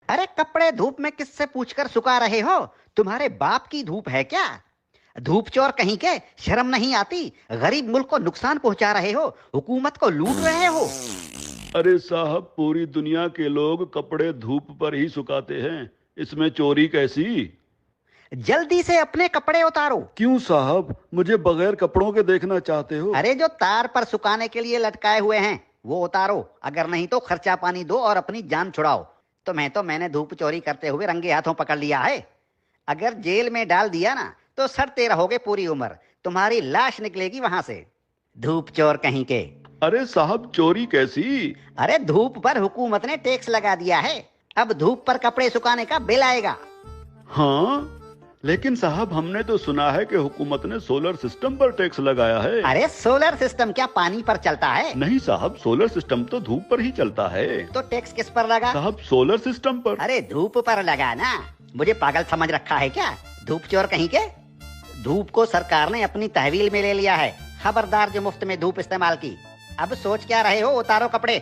अरे कपड़े धूप में किससे पूछकर सुखा रहे हो? तुम्हारे बाप की धूप है क्या? धूप चोर कहीं के, शर्म नहीं आती? गरीब मुल्क को नुकसान पहुंचा रहे हो, हुकूमत को लूट रहे हो। अरे साहब, पूरी दुनिया के लोग कपड़े धूप पर ही सुखाते हैं, इसमें चोरी कैसी? जल्दी से अपने कपड़े उतारो। क्यों साहब, मुझे बगैर कपड़ों के देखना चाहते हो? अरे जो तार पर सुखाने के लिए लटकाए हुए हैं वो उतारो, अगर नहीं तो खर्चा पानी दो और अपनी जान छुड़ाओ। मैंने धूप चोरी करते हुए रंगे हाथों पकड़ लिया है। अगर जेल में डाल दिया ना तो सड़ते रहोगे पूरी उम्र, तुम्हारी लाश निकलेगी वहां से। धूप चोर कहीं के। अरे साहब, चोरी कैसी? अरे धूप पर हुकूमत ने टैक्स लगा दिया है, अब धूप पर कपड़े सुखाने का बिल आएगा। हाँ, लेकिन साहब हमने तो सुना है कि हुकूमत ने सोलर सिस्टम पर टैक्स लगाया है। अरे सोलर सिस्टम क्या पानी पर चलता है? नहीं साहब, सोलर सिस्टम तो धूप पर ही चलता है। तो टैक्स किस पर लगा? साहब, सोलर सिस्टम पर। अरे धूप पर लगा ना, मुझे पागल समझ रखा है क्या? धूप चोर कहीं के। धूप को सरकार ने अपनी तहवील में ले लिया है, खबरदार जो मुफ्त में धूप इस्तेमाल की। अब सोच क्या रहे हो? उतारो कपड़े।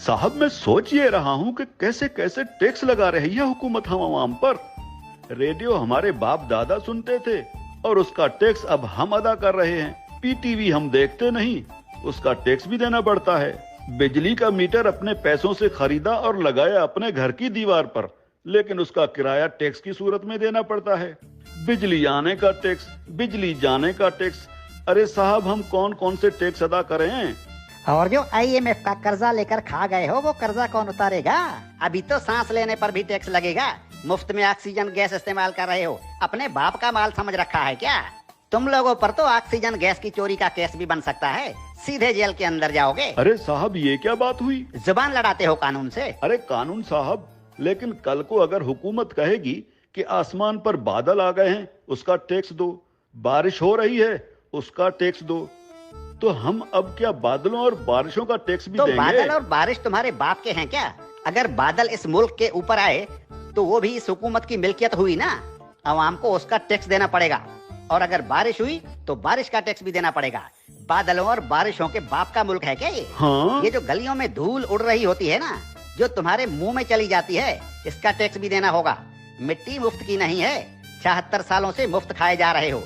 साहब, मैं सोच ये रहा हूँ कि कैसे कैसे टैक्स लगा रही है हुकूमत हम आवाम पर। रेडियो हमारे बाप दादा सुनते थे और उसका टैक्स अब हम अदा कर रहे हैं। पीटीवी हम देखते नहीं, उसका टैक्स भी देना पड़ता है। बिजली का मीटर अपने पैसों से खरीदा और लगाया अपने घर की दीवार पर, लेकिन उसका किराया टैक्स की सूरत में देना पड़ता है। बिजली आने का टैक्स, बिजली जाने का टैक्स। अरे साहब, हम कौन कौन से टैक्स अदा करें? और जो IMF का कर्जा लेकर खा गए हो वो कर्जा कौन उतारेगा? अभी तो सांस लेने पर भी टैक्स लगेगा। मुफ्त में ऑक्सीजन गैस इस्तेमाल कर रहे हो, अपने बाप का माल समझ रखा है क्या? तुम लोगों पर तो ऑक्सीजन गैस की चोरी का केस भी बन सकता है, सीधे जेल के अंदर जाओगे। अरे साहब, ये क्या बात हुई? जुबान लड़ाते हो कानून से। अरे कानून साहब, लेकिन कल को अगर हुकूमत कहेगी कि आसमान पर बादल आ गए हैं, उसका टैक्स दो, बारिश हो रही है, उसका टैक्स दो, तो हम अब क्या बादलों और बारिशों का टैक्स भी तो देंगे? बादल और बारिश तुम्हारे बाप के हैं क्या? अगर बादल इस मुल्क के ऊपर आए तो वो भी इस हुकूमत की मिल्कियत हुई ना, आवाम को उसका टैक्स देना पड़ेगा। और अगर बारिश हुई तो बारिश का टैक्स भी देना पड़ेगा। बादलों और बारिशों के बाप का मुल्क है क्या ये? हाँ? ये जो गलियों में धूल उड़ रही होती है ना, जो तुम्हारे मुंह में चली जाती है, इसका टैक्स भी देना होगा। मिट्टी मुफ्त की नहीं है, 76 सालों से मुफ्त खाए जा रहे हो।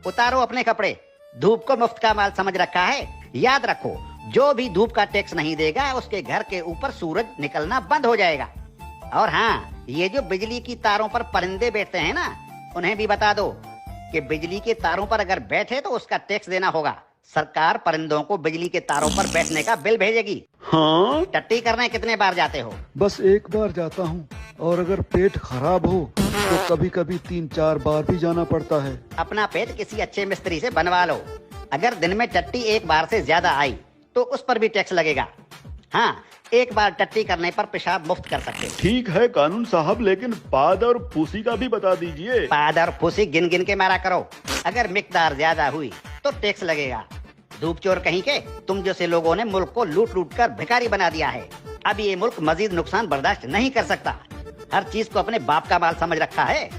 उतारो अपने कपड़े, धूप को मुफ्त का माल समझ रखा है। याद रखो, जो भी धूप का टैक्स नहीं देगा उसके घर के ऊपर सूरज निकलना बंद हो जाएगा। और हाँ, ये जो बिजली की तारों पर परिंदे बैठते हैं ना, उन्हें भी बता दो कि बिजली के तारों पर अगर बैठे तो उसका टैक्स देना होगा। सरकार परिंदों को बिजली के तारों पर बैठने का बिल भेजेगी। हाँ? टट्टी करने कितने बार जाते हो? बस एक बार जाता हूँ, और अगर पेट खराब हो तो कभी कभी 3-4 बार भी जाना पड़ता है। अपना पेट किसी अच्छे मिस्त्री से बनवा लो। अगर दिन में टट्टी एक बार से ज्यादा आई तो उस पर भी टैक्स लगेगा। हाँ, एक बार टट्टी करने पर पेशाब मुफ्त कर सकते हो। ठीक है कानून साहब, लेकिन पाद और फूसी का भी बता दीजिए। पाद और फूसी गिन गिन के मारा करो, अगर मिकदार ज्यादा हुई तो टैक्स लगेगा। धूप चोर कहीं के, तुम जैसे लोगों ने मुल्क को लूट लूट कर भिखारी बना दिया है। अब ये मुल्क मजीद नुकसान बर्दाश्त नहीं कर सकता। हर चीज को अपने बाप का माल समझ रखा है।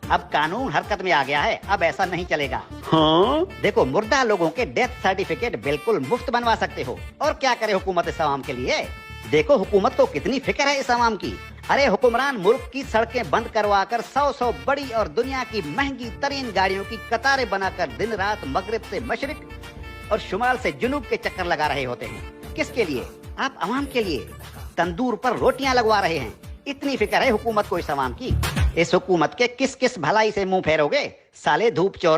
अब कानून हरकत में आ गया है, अब ऐसा नहीं चलेगा। हाँ? देखो, मुर्दा लोगों के डेथ सर्टिफिकेट बिल्कुल मुफ्त बनवा सकते हो। और क्या करे हुकूमत इस आवाम के लिए? देखो हुकूमत को कितनी फिक्र है इस आवाम की। अरे हुक्मरान मुल्क की सड़कें बंद करवाकर 100 बड़ी और दुनिया की महंगी तरीन गाड़ियों की कतारें बनाकर दिन रात मगरिब से मशरिक और शुमाल से जुनूब के चक्कर लगा रहे होते हैं। किसके लिए? आप आवाम के लिए। तंदूर पर रोटियां लगवा रहे हैं। इतनी फिक्र है हुकूमत को इस आवाम की। इस हुकूमत के किस किस भलाई से मुंह फेरोगे साले धूप चोर।